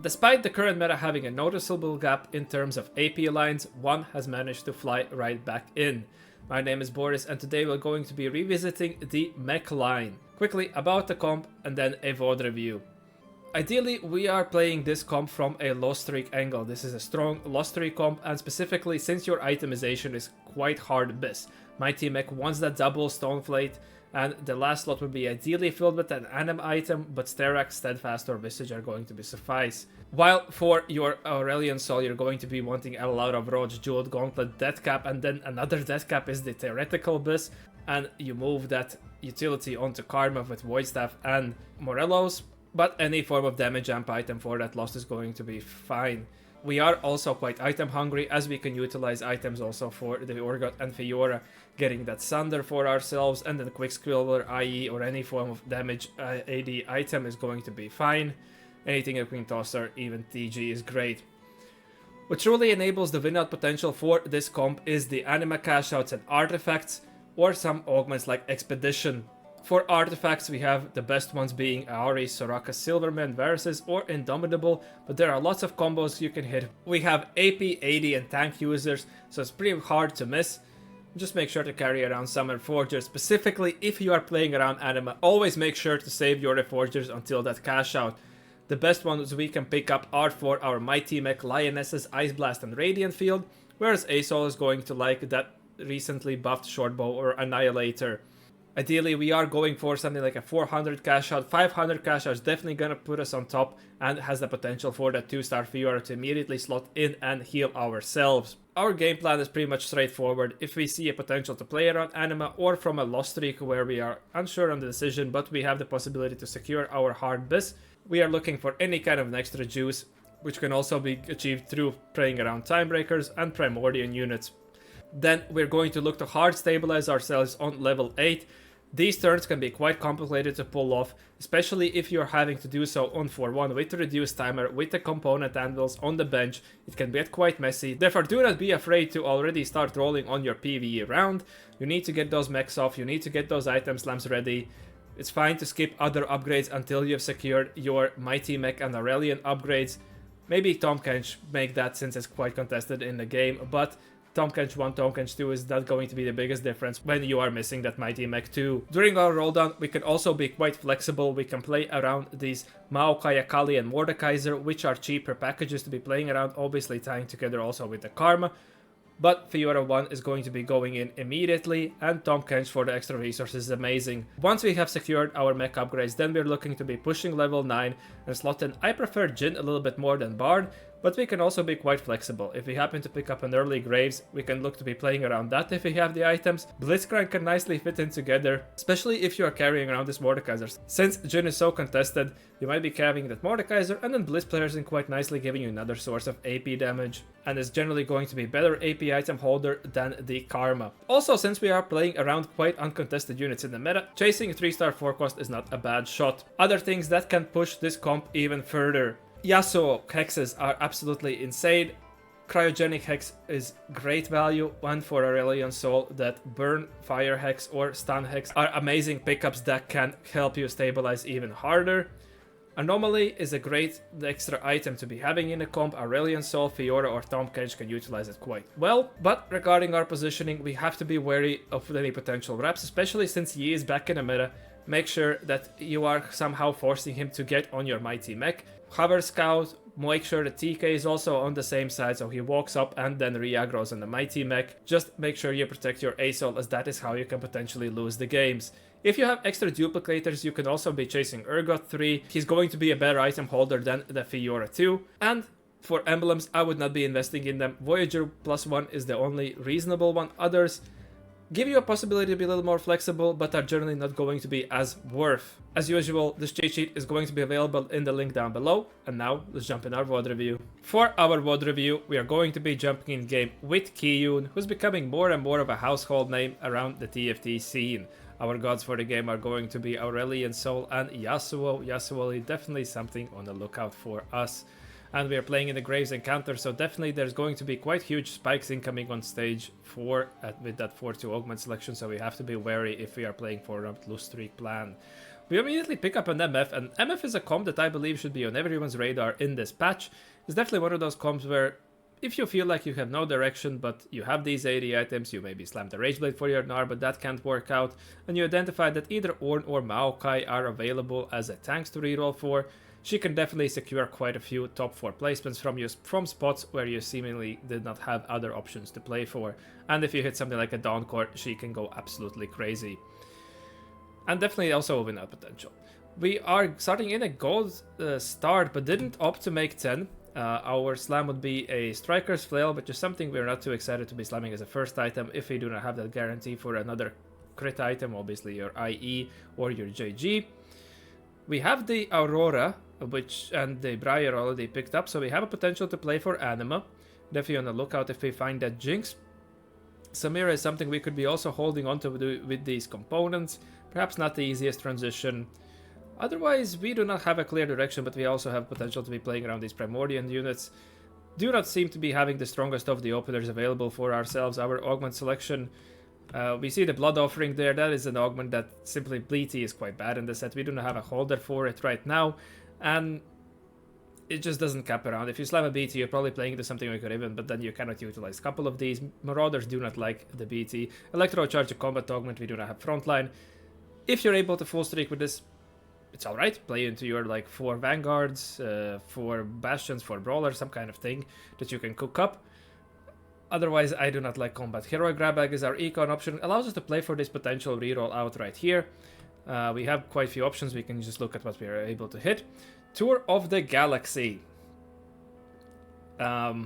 Despite the current meta having a noticeable gap in terms of AP lines, one has managed to fly right back in. My name is Boris and today we're going to be revisiting the mech line. Quickly about the comp and then a VOD review. Ideally, we are playing this comp from a loss streak angle. This is a strong loss streak comp, and specifically since your itemization is quite hard bis. My team mech wants that double Stoneflate, and the last slot would be ideally filled with an anim item, but Sterak, Steadfast or Visage are going to be suffice. While for your Aurelion Soul, you're going to be wanting a lot of Roach, Jeweled Gauntlet, Death Cap, and then another Death Cap is the theoretical bis, and you move that utility onto Karma with Void Staff and Morelos, but any form of damage amp item for that loss is going to be fine. We are also quite item hungry, as we can utilize items also for the Urgot and Fiora, getting that Sunder for ourselves, and then Quicksquiller, IE, or any form of damage AD item is going to be fine. Anything in Queen Tosser, even TG is great. What truly enables the win-out potential for this comp is the anima cash-outs and artifacts, or some augments like Expedition. For artifacts, we have the best ones being Aori, Soraka, Silverman, Varus, or Indomitable, but there are lots of combos you can hit. We have AP, AD, and tank users, so it's pretty hard to miss. Just make sure to carry around Summon Forgers. Specifically, if you are playing around anima, always make sure to save your Reforgers until that cash out. The best ones we can pick up are for our Mighty Mech, Lionesses, Ice Blast, and Radiant Field, whereas Asol is going to like that recently buffed Shortbow or Annihilator. Ideally, we are going for something like a 400 cash out. 500 cash out is definitely going to put us on top and has the potential for that 2-star Fiora to immediately slot in and heal ourselves. Our game plan is pretty much straightforward. If we see a potential to play around anima or from a loss streak where we are unsure on the decision but we have the possibility to secure our hard bis, we are looking for any kind of extra juice, which can also be achieved through playing around Timebreakers and Primordial units. Then we're going to look to hard stabilize ourselves on level 8. These turns can be quite complicated to pull off, especially if you're having to do so on 4-1 with the reduced timer, with the component anvils on the bench. It can get quite messy, therefore do not be afraid to already start rolling on your PvE round. You need to get those mechs off, you need to get those item slams ready. It's fine to skip other upgrades until you've secured your Mighty Mech and Aurelion upgrades. Maybe Tom Kench make that since it's quite contested in the game, but Tom Kench 1, Tom Kench 2 is not going to be the biggest difference when you are missing that Mighty Mech 2. During our rolldown, we can also be quite flexible. We can play around these Maokai, Akali, and Mordekaiser, which are cheaper packages to be playing around, obviously tying together also with the Karma. But Fiora 1 is going to be going in immediately, and Tom Kench for the extra resources is amazing. Once we have secured our mech upgrades, then we're looking to be pushing level 9 and slot in. I prefer Jhin a little bit more than Bard, but we can also be quite flexible. If we happen to pick up an early Graves, we can look to be playing around that if we have the items. Blitzcrank can nicely fit in together, especially if you are carrying around this Mordekaiser. Since Jhin is so contested, you might be carrying that Mordekaiser, and then Blitz players in quite nicely, giving you another source of AP damage, and is generally going to be better AP item holder than the Karma. Also, since we are playing around quite uncontested units in the meta, chasing a 3-star 4-cost is not a bad shot. Other things that can push this comp even further. Yasuo hexes are absolutely insane. Cryogenic Hex is great value. One for Aurelion Soul, that Burn, Fire Hex, or Stun Hex are amazing pickups that can help you stabilize even harder. Anomaly is a great extra item to be having in a comp. Aurelion Soul, Fiora, or Tom Kench can utilize it quite well. But regarding our positioning, we have to be wary of any potential wraps, especially since Yi is back in the meta. Make sure that you are somehow forcing him to get on your Mighty Mech. Hover Scout, make sure the TK is also on the same side, so he walks up and then re-aggros on the Mighty Mech. Just make sure you protect your Asol, as that is how you can potentially lose the games. If you have extra duplicators, you can also be chasing Urgot 3. He's going to be a better item holder than the Fiora 2. And for emblems, I would not be investing in them. Voyager +1 is the only reasonable one. Others give you a possibility to be a little more flexible, but are generally not going to be as worth. As usual, this cheat sheet is going to be available in the link down below. And now, let's jump in our VOD review. For our VOD review, we are going to be jumping in game with Kiyoon, who's becoming more and more of a household name around the TFT scene. Our gods for the game are going to be Aurelion Soul and Yasuo. Yasuo is definitely something on the lookout for us. And we are playing in the Graves encounter, so definitely there's going to be quite huge spikes incoming on stage with that 4-2 augment selection, so we have to be wary if we are playing for a loose streak plan. We immediately pick up an MF, and MF is a comp that I believe should be on everyone's radar in this patch. It's definitely one of those comps where if you feel like you have no direction, but you have these 80 items, you maybe slam the Rage Blade for your Gnar, but that can't work out, and you identify that either Ornn or Maokai are available as a tanks to reroll for, she can definitely secure quite a few top 4 placements from spots where you seemingly did not have other options to play for. And if you hit something like a Dawn Court, she can go absolutely crazy. And definitely also win out potential. We are starting in a gold start, but didn't opt to make 10. Our slam would be a Striker's Flail, which is something we're not too excited to be slamming as a first item if we do not have that guarantee for another crit item, obviously your IE or your JG. We have the Aurora, and the Briar already picked up, so we have a potential to play for Anima. Definitely on the lookout if we find that Jinx. Samira is something we could be also holding on to with these components. Perhaps not the easiest transition. Otherwise, we do not have a clear direction, but we also have potential to be playing around these Primordial units. Do not seem to be having the strongest of the openers available for ourselves. Our augment selection, we see the Blood Offering there. That is an augment that simply Bleety is quite bad in the set. We do not have a holder for it right now, and it just doesn't cap around. If you slam a BT, you're probably playing into something like Riven, but then you cannot utilize a couple of these. Marauders do not like the BT. Electro Charge, a combat augment, we do not have frontline. If you're able to full streak with this, it's alright. Play into your like 4 Vanguards, 4 Bastions, 4 Brawlers, some kind of thing that you can cook up. Otherwise, I do not like combat. Heroic Grab Bag is our econ option. Allows us to play for this potential reroll out right here. We have quite a few options. We can just look at what we are able to hit. Tour of the Galaxy. Yeah,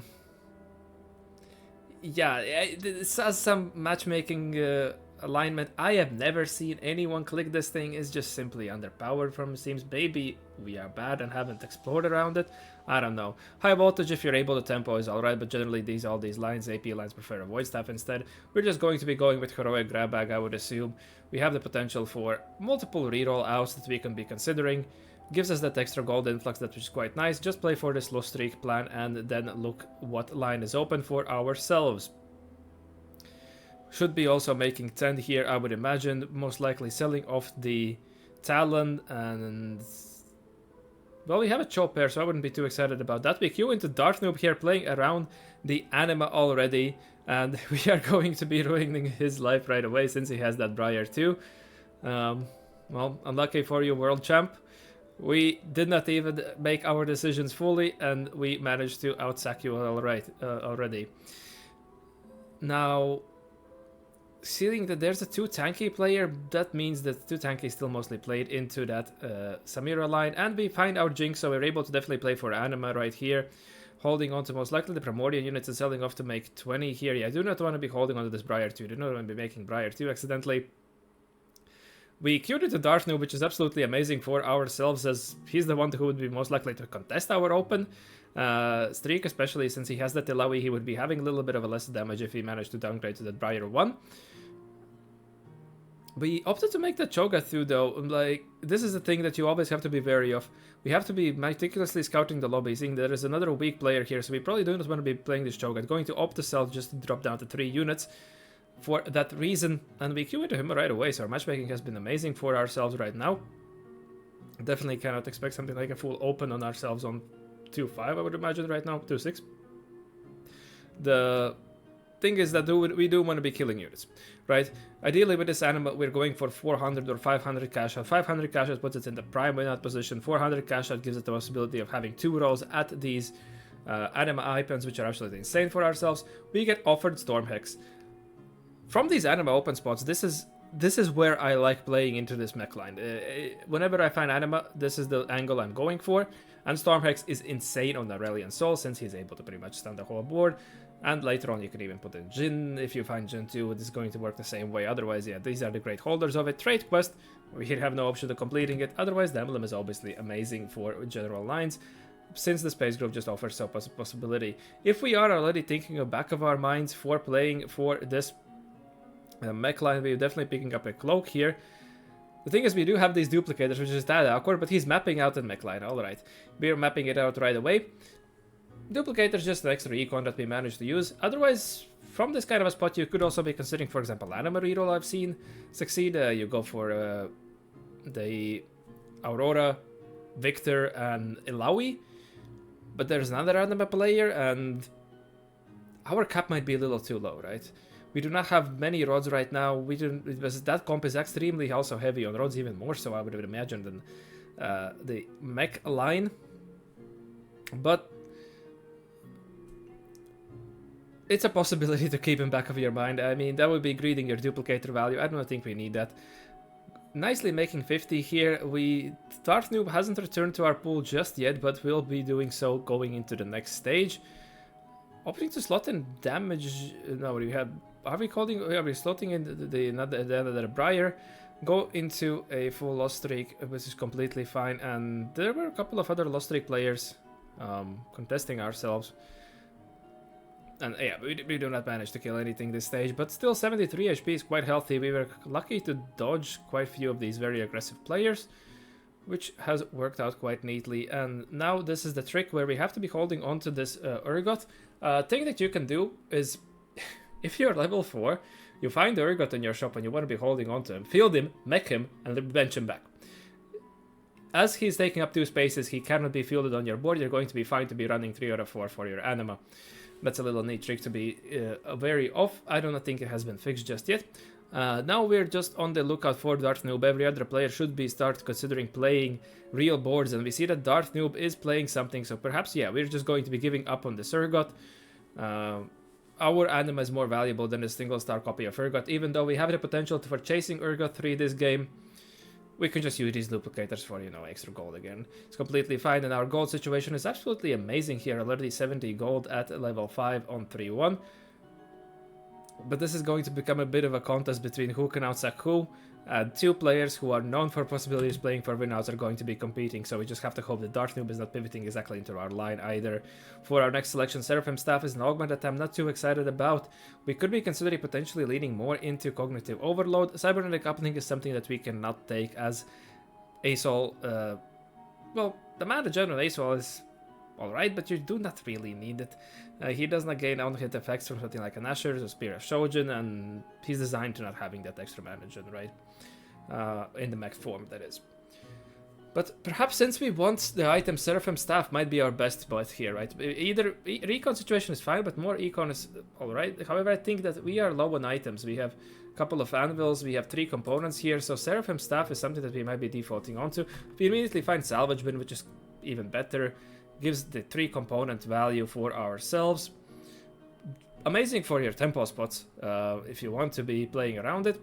this has some matchmaking alignment. I have never seen anyone click this thing. It's just simply underpowered from it seems. Maybe we are bad and haven't explored around it. I don't know. High voltage, if you're able to tempo, is alright, but generally all these lines, AP lines, prefer a void staff instead. We're just going to be going with Heroic Grab Bag, I would assume. We have the potential for multiple reroll outs that we can be considering. Gives us that extra gold influx, that which is quite nice. Just play for this low streak plan and then look what line is open for ourselves. Should be also making 10 here, I would imagine. Most likely selling off the Talon and... well, we have a Chop pair, so I wouldn't be too excited about that. We queue into Darth Noob here, playing around the Anima already. And we are going to be ruining his life right away, since he has that Briar too. Well, unlucky for you, World Champ. We did not even make our decisions fully, and we managed to outsack you already. Now, seeing that there's a 2 tanky player, that means that 2 tanky still mostly played into that Samira line, and we find our Jinx, so we're able to definitely play for Anima right here, holding on to most likely the Primordial units and selling off to make 20 here. Yeah, I do not want to be holding on to this Briar 2, I do not want to be making Briar 2 accidentally. We queued into Darth Noob, which is absolutely amazing for ourselves, as he's the one who would be most likely to contest our open streak, especially since he has that Ilawi. He would be having a little bit of a less damage if he managed to downgrade to that Briar 1. We opted to make the Cho'Gath though. Like, this is the thing that you always have to be wary of. We have to be meticulously scouting the lobby, seeing there is another weak player here, so we probably do not want to be playing this Cho'Gath. Going to opt to sell just to drop down to 3 units for that reason, and we queue into him right away, so our matchmaking has been amazing for ourselves right now. Definitely cannot expect something like a full open on ourselves on 2-5, I would imagine right now, 2-6. The thing is that we do want to be killing units, right? Ideally with this Anima, we're going for 400 or 500 cash out. 500 cash out puts it in the prime win out position. 400 cash out gives it the possibility of having 2 rolls at these Anima icons, which are absolutely insane for ourselves. We get offered Storm Hex. From these Anima open spots, this is where I like playing into this mech line. Whenever I find Anima, this is the angle I'm going for. And Storm Hex is insane on Aurelian Soul, since he's able to pretty much stun the whole board. And later on you can even put in Jhin. If you find Jhin too, it is going to work the same way. Otherwise, yeah, these are the great holders of it. Trade Quest, we here have no option to completing it. Otherwise, the emblem is obviously amazing for general lines, since the Space Grove just offers so much possibility. If we are already thinking of back of our minds for playing for this mech line, we're definitely picking up a Cloak here. The thing is, we do have these duplicators, which is that awkward, but he's mapping out the mech line. Alright, we're mapping it out right away. Duplicators just an extra econ that we managed to use. Otherwise, from this kind of a spot, you could also be considering, for example, Anima reroll I've seen succeed. You go for the Aurora, Victor, and Ilaoi. But there's another anima player, and our cap might be a little too low, right? We do not have many rods right now. We do, because that comp is extremely also heavy on rods, even more so I would imagine than the mech line. But it's a possibility to keep in back of your mind. I mean, that would be greeting your duplicator value. I don't think we need that. Nicely making 50 here. Darth Noob hasn't returned to our pool just yet, but will be doing so going into the next stage. Opting to slot in damage. No, we have. Are we slotting in the Briar? Go into a full loss streak, which is completely fine. And there were a couple of other loss streak players contesting ourselves. And yeah, we do not manage to kill anything this stage, but still 73 HP is quite healthy. We were lucky to dodge quite a few of these very aggressive players, which has worked out quite neatly. And now this is the trick where we have to be holding on to this Urgot. Thing that you can do is, if you're level 4, you find the Urgot in your shop and you want to be holding on to him, field him, mech him, and bench him back. As he's taking up 2 spaces, he cannot be fielded on your board. You're going to be fine to be running 3 out of 4 for your anima. That's a little neat trick to be wary of. I don't think it has been fixed just yet. Now we're just on the lookout for Darth Noob. Every other player should be start considering playing real boards, and we see that Darth Noob is playing something, so perhaps, yeah, we're just going to be giving up on the Urgot. Our anima is more valuable than a single star copy of Urgot, even though we have the potential for chasing Urgot 3 this game. We can just use these duplicators for, you know, extra gold again. It's completely fine, and our gold situation is absolutely amazing here. Already 70 gold at level 5 on 3-1. But this is going to become a bit of a contest between who can outsack who. 2 players who are known for possibilities playing for winouts are going to be competing, so we just have to hope that Darth Noob is not pivoting exactly into our line either. For our next selection, Seraphim Staff is an augment that I'm not too excited about. We could be considering potentially leaning more into Cognitive Overload. Cybernetic Uplink is something that we cannot take as ASOL. Well, the mana general ASOL is alright, but you do not really need it. He does not gain on-hit effects from something like an Asher's or Spear of Shojin, and he's designed to not having that extra mana gen, right? In the mech form, that is. But perhaps since we want the item, Seraphim Staff might be our best bet here, right? Either recon situation is fine, but more econ is alright. However, I think that we are low on items. We have a couple of anvils, we have 3 components here, so Seraphim Staff is something that we might be defaulting onto. We immediately find Salvage Bin, which is even better. Gives the 3 component value for ourselves. Amazing for your tempo spots if you want to be playing around it.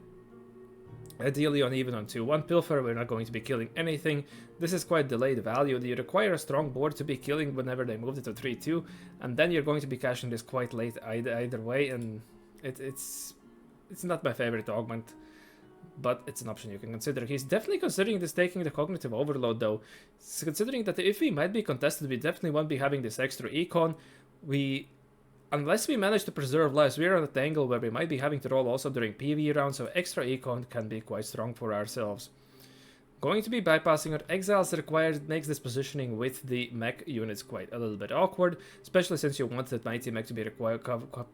Ideally even on 2-1 Pilfer, we're not going to be killing anything. This is quite delayed value. You require a strong board to be killing whenever they moved it to 3-2, and then you're going to be cashing this quite late either way, and it's not my favorite augment. But it's an option you can consider. He's definitely considering this taking the Cognitive Overload though. Considering that if we might be contested, we definitely won't be having this extra econ. Unless we manage to preserve lives, we're on an angle where we might be having to roll also during PvE rounds, so extra econ can be quite strong for ourselves. Going to be bypassing our exiles required makes this positioning with the mech units quite a little bit awkward, especially since you want that mighty mech to be required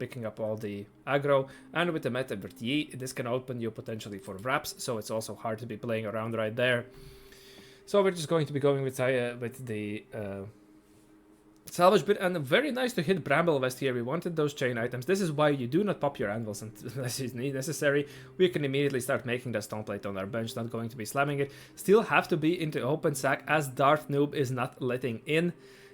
picking up all the aggro, and with the meta Bertie, this can open you potentially for wraps, so it's also hard to be playing around right there. So we're just going to be going with the Salvage Bit, and very nice to hit Bramble Vest here. We wanted those chain items. This is why you do not pop your anvils unless it's necessary. We can immediately start making that stone plate on our bench, not going to be slamming it. Still have to be into open sack as Darth Noob is not letting in.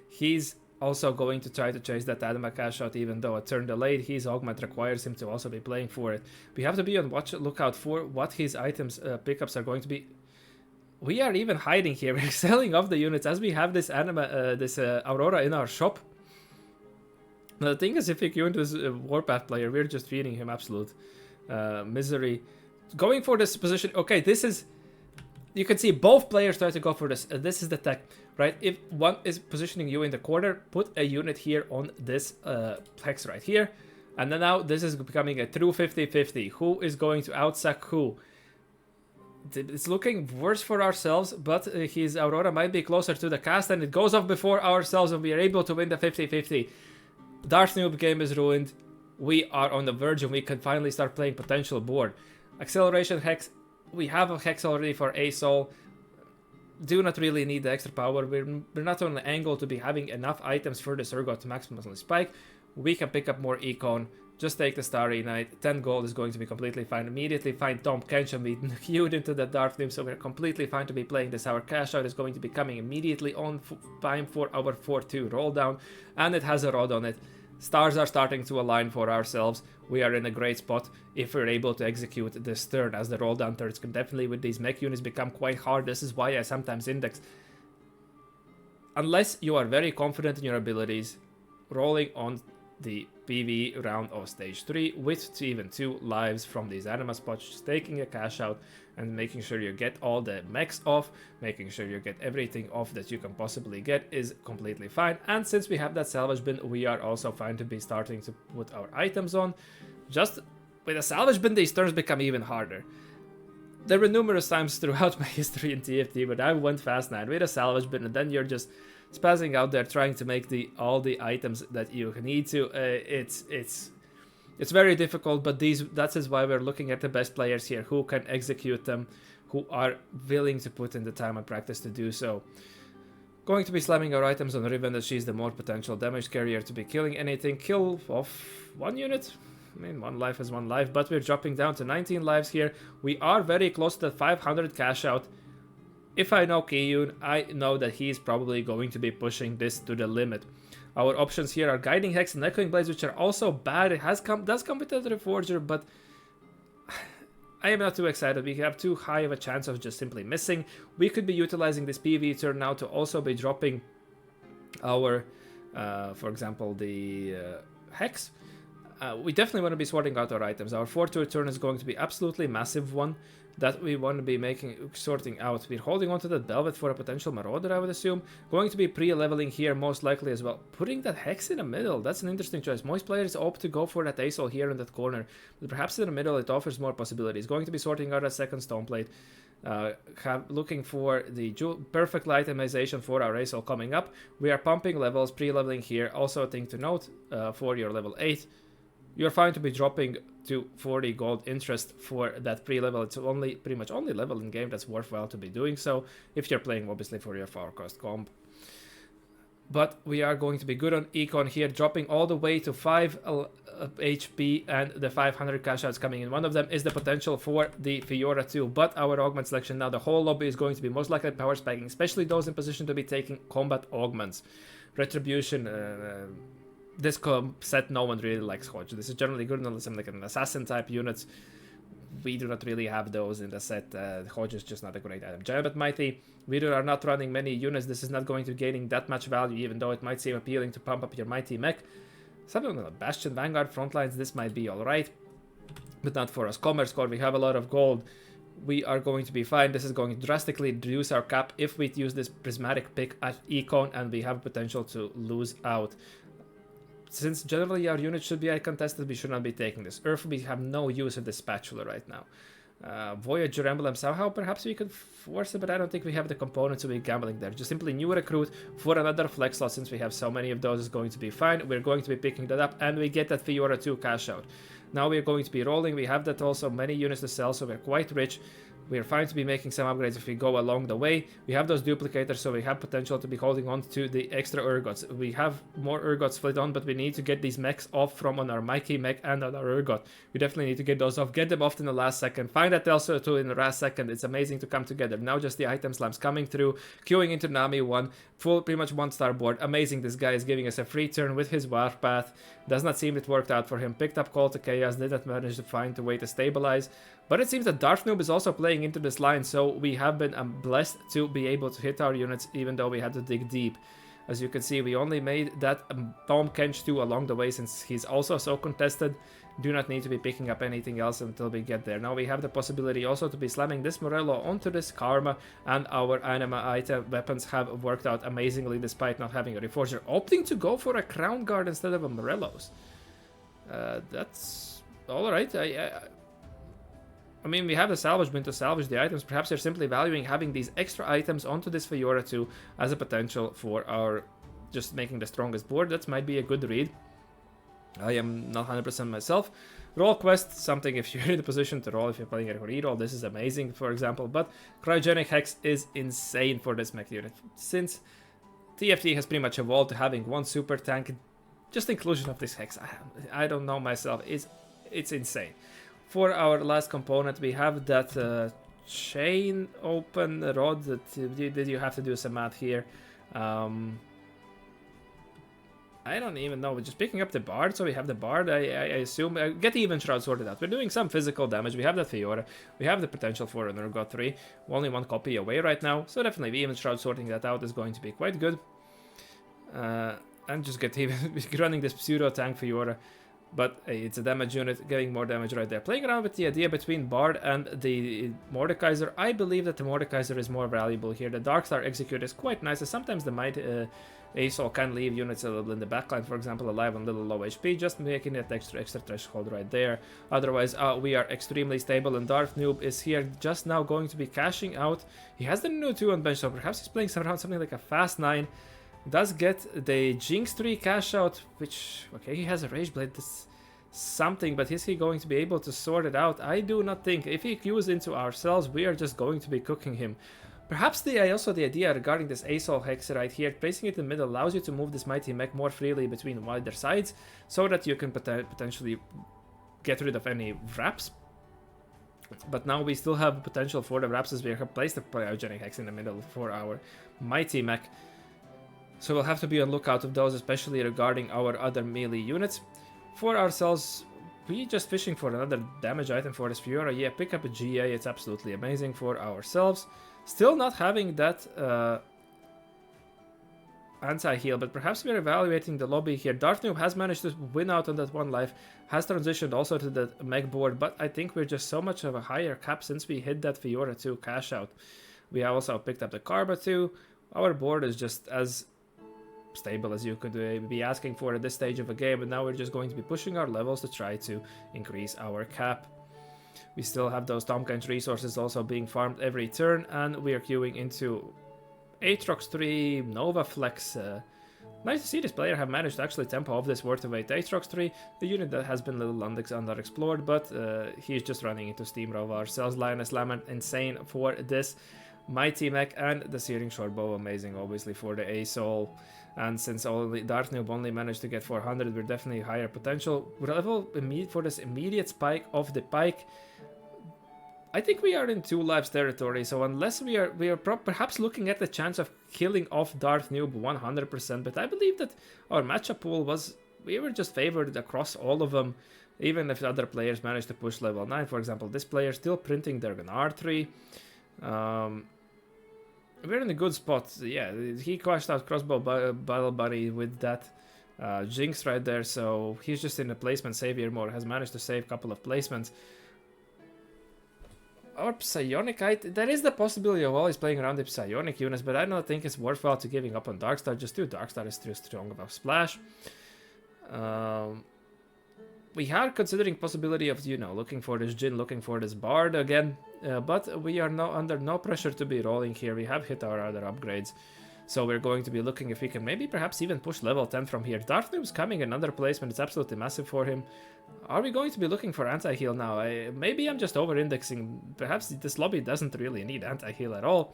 He's also going to try to chase that anima cash out, even though a turn delayed. His augment requires him to also be playing for it. We have to be on lookout for what his items pickups are going to be. We are even hiding here. We're selling off the units as we have this Aurora in our shop. Now, the thing is, if we Kiyoon this Warpath player, we're just feeding him absolute misery. Going for this position. Okay, this is... You can see both players try to go for this. This is the tech, right? If one is positioning you in the corner, put a unit here on this hex right here. And then now this is becoming a true 50-50. Who is going to outsack who? It's looking worse for ourselves, but his Aurora might be closer to the cast, and it goes off before ourselves, and we are able to win the 50-50. Darth Noob game is ruined. We are on the verge, and we can finally start playing potential board. Acceleration Hex. We have a Hex already for ASOL. do not really need the extra power. We're not on the angle to be having enough items for this Urgot to maximally spike. We can pick up more econ. Just take the Starry Night. 10 gold is going to be completely fine. Immediately find Tom Kench and we queued into the Dark Limb, so we're completely fine to be playing this. Our cash out is going to be coming immediately on time for our 4-2 roll down, and it has a rod on it. Stars are starting to align for ourselves. We are in a great spot if we're able to execute this turn, as the roll down turns can definitely with these mech units become quite hard. This is why I sometimes index. Unless you are very confident in your abilities, rolling on the PV round of stage 3 with even 2 lives from these anima spots, just taking a cash out and making sure you get all the mechs off, making sure you get everything off that you can possibly get is completely fine. And since we have that salvage bin, we are also fine to be starting to put our items on. Just with a salvage bin, these turns become even harder. There were numerous times throughout my history in TFT when I went fast 9 with a salvage bin, and then you're just spazzing out there trying to make all the items that you need to. It's very difficult, but that is why we're looking at the best players here who can execute them, who are willing to put in the time and practice to do so. Going to be slamming our items on Riven, as she's the more potential damage carrier to be killing anything. Kill off 1 unit. I mean, 1 life is 1 life, but we're dropping down to 19 lives here. We are very close to the 500 cash out. If I know Kiyoon, I know that he's probably going to be pushing this to the limit. Our options here are Guiding Hex and Echoing Blades, which are also bad. It does come with the Reforger, but I am not too excited. We have too high of a chance of just simply missing. We could be utilizing this PV turn now to also be dropping our, for example, the Hex. We definitely want to be sorting out our items. Our 4-2 turn is going to be absolutely massive one that we want to be sorting out. We're holding on to that Velvet for a potential Marauder, I would assume. Going to be pre-leveling here most likely as well. Putting that Hex in the middle, that's an interesting choice. Most players opt to go for that Acel here in that corner, but perhaps in the middle it offers more possibilities. Going to be sorting out a second Stone Plate. Looking for the perfect itemization for our Acel coming up. We are pumping levels, pre-leveling here. Also a thing to note, for your level 8. You're fine to be dropping to 40 gold interest for that pre-level. It's pretty much only level in game that's worthwhile to be doing so, if you're playing obviously for your far cost comp. But we are going to be good on econ here, dropping all the way to 5 HP and the 500 cash outs coming in. One of them is the potential for the Fiora 2, but our augment selection now, the whole lobby is going to be most likely power spiking, especially those in position to be taking combat augments. Retribution, this set no one really likes Hodge. This is generally good unless I'm like an assassin type units. We do not really have those in the set. Hodge is just not a great item. Giant Mighty, we are not running many units. This is not going to be gaining that much value, even though it might seem appealing to pump up your Mighty mech. Something like Bastion, Vanguard, Frontlines, this might be alright, but not for us. Commerce Core, we have a lot of gold. We are going to be fine. This is going to drastically reduce our cap if we use this prismatic pick at econ, and we have potential to lose out. Since generally our unit should be uncontested, we should not be taking this. Earth, we have no use of the spatula right now. Voyager Emblem, somehow perhaps we could force it, but I don't think we have the components to be gambling there. Just simply new recruit for another flex slot, since we have so many of those, is going to be fine. We're going to be picking that up, and we get that Fiora 2 cash out. Now we're going to be rolling. We have that also many units to sell, so we're quite rich. We're fine to be making some upgrades if we go along the way. We have those duplicators, so we have potential to be holding on to the extra Urgots. We have more Urgots split on, but we need to get these mechs off from on our Mikey mech and on our Urgot. We definitely need to get those off. Get them off in the last second. Find that also too in the last second. It's amazing to come together. Now just the item slams coming through. Queuing into Nami 1. Pretty much 1-star board. Amazing. This guy is giving us a free turn with his Warpath. Does not seem it worked out for him. Picked up Call to Chaos. Did not manage to find a way to stabilize. But it seems that Darth Noob is also playing into this line, so we have been blessed to be able to hit our units, even though we had to dig deep. As you can see, we only made that Tom Kench 2 along the way, since he's also so contested. Do not need to be picking up anything else until we get there. Now we have the possibility also to be slamming this Morello onto this Karma, and our anima item weapons have worked out amazingly despite not having a Reforger. Opting to go for a Crown Guard instead of a Morello's. That's alright. I mean, we have the salvage bin to salvage the items. Perhaps they're simply valuing having these extra items onto this Fiora 2 as a potential for our just making the strongest board. That might be a good read. I am not 100% myself. Roll quest, something if you're in the position to roll, if you're playing a reroll, this is amazing, for example. But Cryogenic Hex is insane for this mech unit. Since TFT has pretty much evolved to having one super tank, just inclusion of this Hex, I don't know myself, it's insane. For our last component, we have that chain open rod that you have to do some math here. I don't even know. We're just picking up the Bard, so we have the Bard. I assume. Get the Even Shroud sorted out. We're doing some physical damage. We have that Fiora. We have the potential for an Urgot 3. We're only one copy away right now, so definitely the Even Shroud sorting that out is going to be quite good. And just get even running this pseudo tank Fiora. But it's a damage unit, getting more damage right there. Playing around with the idea between Bard and the Mordekaiser, I believe that the Mordekaiser is more valuable here. The Darkstar Execute is quite nice, and sometimes the Might Asol can leave units a little in the backline, for example, alive on little low HP, just making that extra threshold right there. Otherwise, we are extremely stable, and Darth Noob is here just now going to be cashing out. He has the new 2 on bench, so perhaps he's playing around something like a fast 9. Does get the Jinx 3 cash out, which, okay, he has a Rage Blade, this something, but is he going to be able to sort it out? I do not think. If he queues into ourselves, we are just going to be cooking him. Perhaps also the idea regarding this Asol Hex right here, placing it in the middle allows you to move this Mighty Mech more freely between wider sides, so that you can potentially get rid of any wraps. But now we still have potential for the wraps as we have placed the Cryogenic Hex in the middle for our Mighty Mech. So we'll have to be on lookout of those, especially regarding our other melee units. For ourselves, we just fishing for another damage item for this Fiora. Yeah, pick up a GA, it's absolutely amazing for ourselves. Still not having that anti-heal, but perhaps we're evaluating the lobby here. Darth Noob has managed to win out on that one life, has transitioned also to the mech board, but I think we're just so much of a higher cap since we hit that Fiora 2 cash out. We have also picked up the Karma 2. Our board is just as stable as you could be asking for at this stage of a game, but now we're just going to be pushing our levels to try to increase our cap. We still have those Tomkins resources also being farmed every turn, and we are queuing into Aatrox 3, Nova Flex. Nice to see this player have managed to actually tempo off this worth of 8 Aatrox 3, the unit that has been a little underexplored, but he's just running into Steamrow ourselves. Lioness Lament, insane for this Mighty Mech, and the Searing Shortbow, amazing obviously for the Asol. And since only Darth Noob only managed to get 400, we're definitely higher potential. Level for this immediate spike of the pike. I think we are in 2 lives territory, so unless we are perhaps looking at the chance of killing off Darth Noob 100%, but I believe that our matchup pool we were just favored across all of them, even if other players managed to push level 9. For example, this player still printing their Gnar 3. We're in a good spot. Yeah, he crashed out Crossbow Battle Bunny with that Jinx right there, so he's just in a placement savior mode, has managed to save a couple of placements. Our Psionic, there is the possibility of always playing around the Psionic units, but I don't think it's worthwhile to giving up on Darkstar. Just do Darkstar is too strong of a splash. We are considering possibility of, looking for this Jhin, looking for this Bard again, but we are under no pressure to be rolling here. We have hit our other upgrades, so we're going to be looking if we can maybe perhaps even push level 10 from here. Darth Noob's coming another placement, it's absolutely massive for him. Are we going to be looking for anti-heal now? Maybe I'm just over-indexing. Perhaps this lobby doesn't really need anti-heal at all.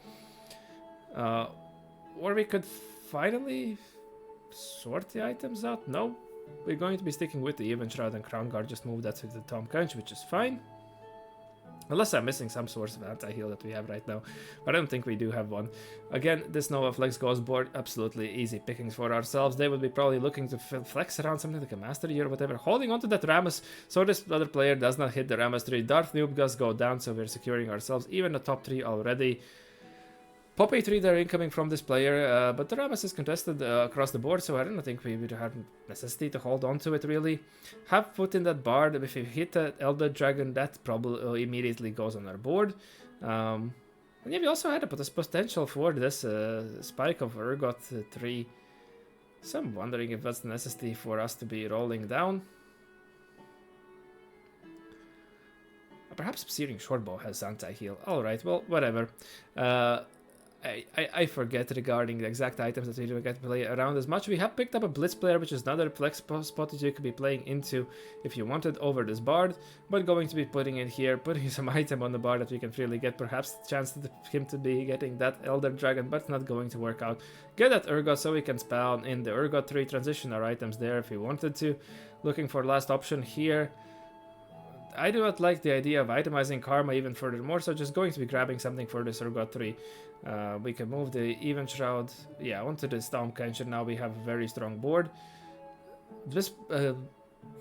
Or we could finally sort the items out. No, we're going to be sticking with the Even Shroud and Crown Guard. Just move that to the Tom Kunch, which is fine. Unless I'm missing some source of anti-heal that we have right now. But I don't think we do have one. Again, this Nova Flex goes board. Absolutely easy pickings for ourselves. They would be probably looking to flex around something like a Mastery or whatever. Holding onto that Rammus, so this other player does not hit the Rammus 3. Darth Noob does go down, so we're securing ourselves even the top 3 already. Poppy 3 there incoming from this player, but the Rammus is contested across the board, so I don't think we would have necessity to hold on to it really. Have put in that Bard. If we hit the Elder Dragon, that probably immediately goes on our board. And yeah, we also had a potential for this spike of Urgot 3. So I'm wondering if that's the necessity for us to be rolling down. Perhaps Searing Shortbow has anti-heal. Alright, well, whatever. I forget regarding the exact items that we don't get to play around as much. We have picked up a Blitz player, which is another flex spot that you could be playing into if you wanted over this Bard, but going to be putting in here, putting some item on the Bard that we can freely get, perhaps the chance to him to be getting that Elder Dragon, but it's not going to work out. Get that Urgot so we can spawn in the Urgot 3, transition our items there if we wanted to. Looking for last option here. I do not like the idea of itemizing Karma even furthermore, so just going to be grabbing something for this Urgot 3. We can move the Even Shroud, yeah, onto the Storm Kench, and now we have a very strong board. This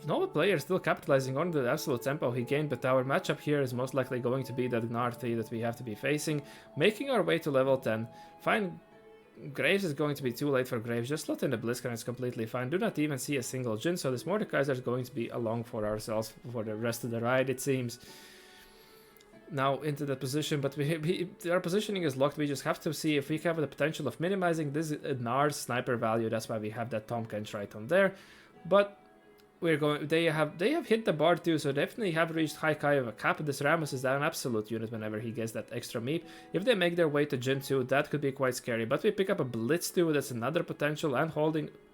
Nova player is still capitalizing on the absolute tempo he gained, but our matchup here is most likely going to be that Gnar 3 that we have to be facing. Making our way to level 10, fine. Graves is going to be too late for Graves, just slot in the Blitzcrank, it's completely fine. Do not even see a single Jhin, so this Mordekaiser is going to be along for ourselves for the rest of the ride, it seems. Now into the position, but our positioning is locked. We just have to see if we have the potential of minimizing this Gnar's sniper value. That's why we have that Tahm Kench right on there. But we're going. They have hit the Bard too, so definitely have reached high Kai of a cap. This Rammus is an absolute unit whenever he gets that extra meep. If they make their way to Jhin 2, that could be quite scary. But we pick up a Blitz too, that's another potential, and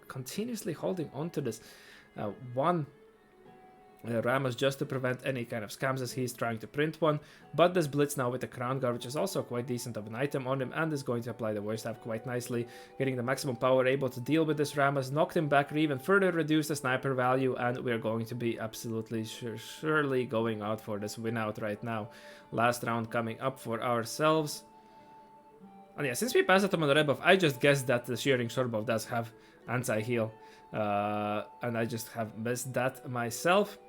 continuously holding onto this one Rammus just to prevent any kind of scams as he's trying to print one. But this Blitz now with the Crown Guard, which is also quite decent of an item on him, and is going to apply the Voice Staff quite nicely, getting the maximum power, able to deal with this Rammus, knocked him back, even further reduce the sniper value, and we're going to be absolutely surely going out for this win out right now. Last round coming up for ourselves. And yeah, since we passed it on the red buff, I just guessed that the Shearing Sword buff does have anti-heal, and I just have missed that myself.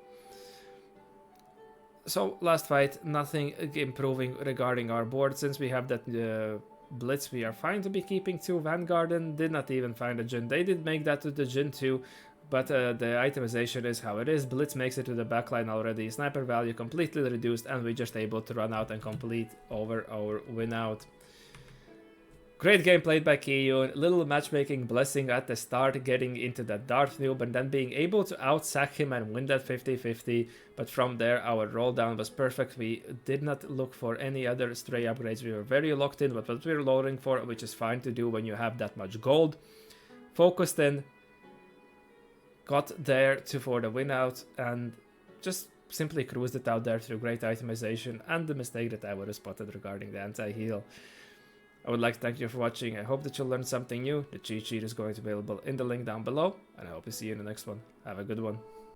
So last fight, nothing improving regarding our board. Since we have that Blitz, we are fine to be keeping 2 Vanguard. Did not even find a Jhin. They did make that to the Jhin 2, but the itemization is how it is. Blitz makes it to the backline already. Sniper value completely reduced, and we're just able to run out and complete over our win out. Great game played by Kiyoon, little matchmaking blessing at the start, getting into that Darth noob and then being able to outsack him and win that 50-50, but from there our roll down was perfect. We did not look for any other stray upgrades, we were very locked in with what we were loading for, which is fine to do when you have that much gold. Focused in, got there for the win out, and just simply cruised it out there through great itemization and the mistake that I would have spotted regarding the anti-heal. I would like to thank you for watching. I hope that you learned something new. The cheat sheet is going to be available in the link down below, and I hope to see you in the next one. Have a good one.